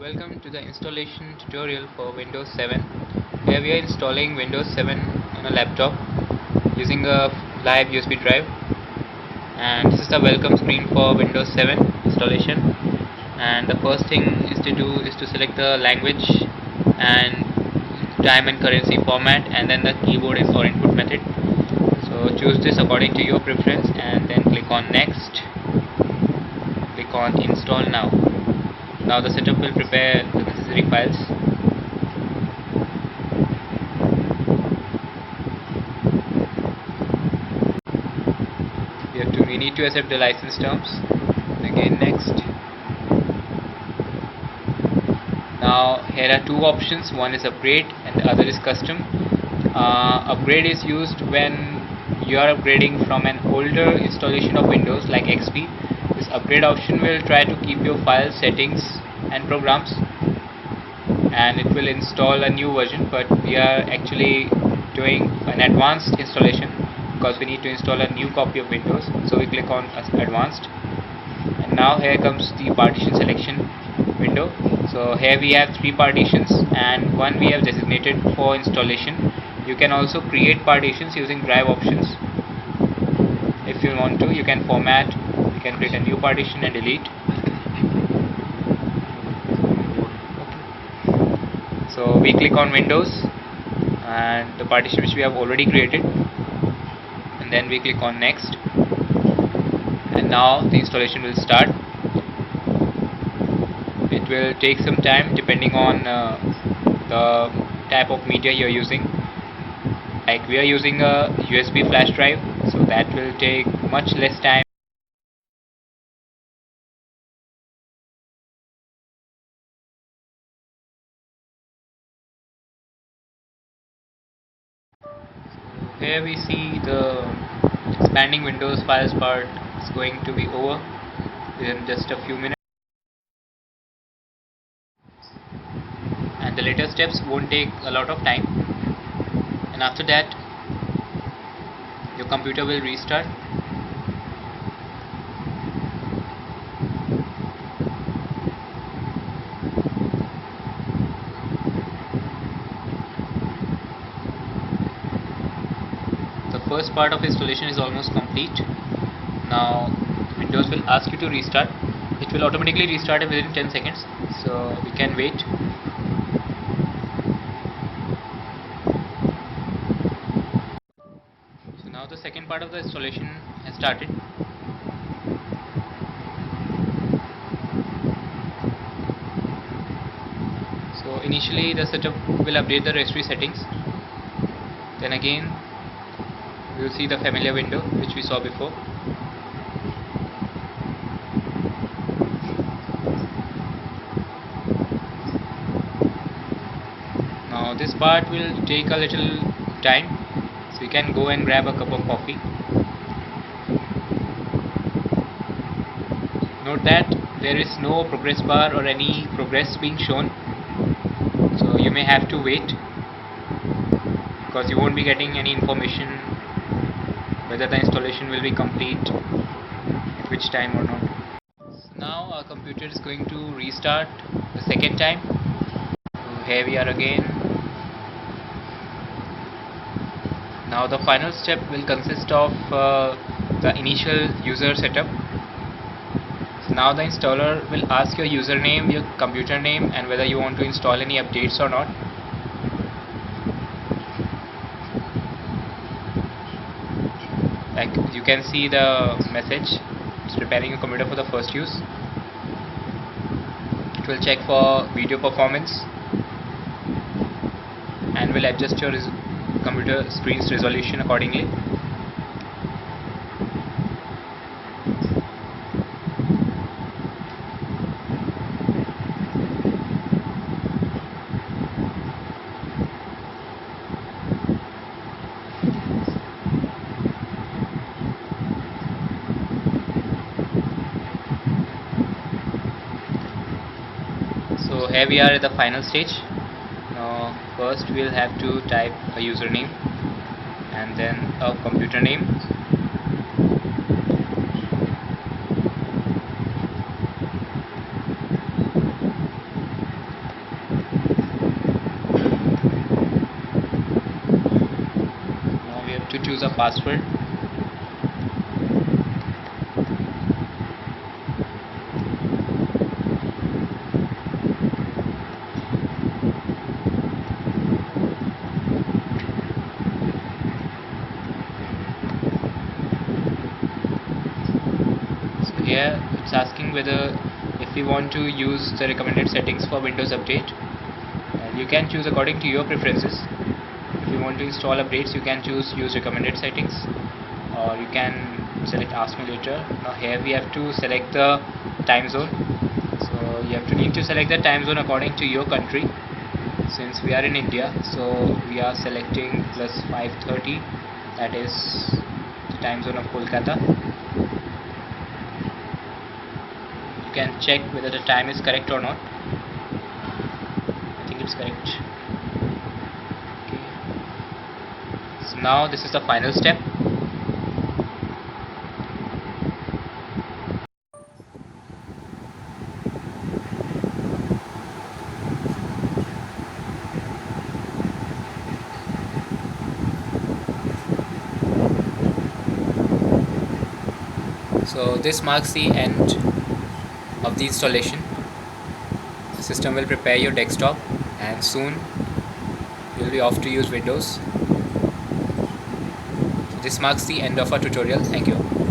Welcome to the installation tutorial for Windows 7. Here we are installing Windows 7 on a laptop using a live USB drive, and this is the welcome screen for Windows 7 installation. And the first thing is to select the language and time and currency format, and then the keyboard or input method. So choose this according to your preference and then click on next. Click on install now. Now the setup will prepare the necessary files. We need to accept the license terms. And again next. Now here are two options. One is upgrade and the other is custom. Upgrade is used when you are upgrading from an older installation of Windows like XP. This upgrade option will try to keep your file settings and programs, and it will install a new version, but we are actually doing an advanced installation because we need to install a new copy of Windows. So we click on advanced, and now here comes the partition selection window. So here we have three partitions and one we have designated for installation. You can also create partitions using drive options. If you want to, you can format, you can create a new partition and delete. So we click on Windows and the partition which we have already created, and then we click on next, and now the installation will start. It will take some time depending on the type of media you are using. Like we are using a USB flash drive, so that will take much less time. Here we see the expanding Windows files part is going to be over within just a few minutes, and the later steps won't take a lot of time, and after that your computer will restart. The first part of installation is almost complete. Now Windows will ask you to restart. It will automatically restart within 10 seconds, so we can wait. So now the second part of the installation has started. So initially the setup will update the registry settings. Then again we will see the familiar window which we saw before. Now this part will take a little time, so you can go and grab a cup of coffee. Note that there is no progress bar or any progress being shown, so you may have to wait because you won't be getting any information whether the installation will be complete at which time or not. So now our computer is going to restart the second time. So here we are again. Now the final step will consist of the initial user setup. So now the installer will ask your username, your computer name, and whether you want to install any updates or not. Like you can see the message, it's preparing your computer for the first use. It will check for video performance and will adjust your computer screen's resolution accordingly. So here we are at the final stage. Now first we'll have to type a username and then a computer name. choose a password. So here it's asking whether if we want to use the recommended settings for Windows Update. You can choose according to your preferences. If you want to install updates, you can choose use recommended settings, or you can select ask me later. Now here we have to select the time zone. So you have to need to select the time zone according to your country. Since we are in India, so we are selecting plus 5:30, that is the time zone of Kolkata. You can check whether the time is correct or not. I think it's correct. Okay. So now this is the final step. So this marks the end of the installation. The system will prepare your desktop and soon you'll be off to use Windows. So this marks the end of our tutorial. Thank you.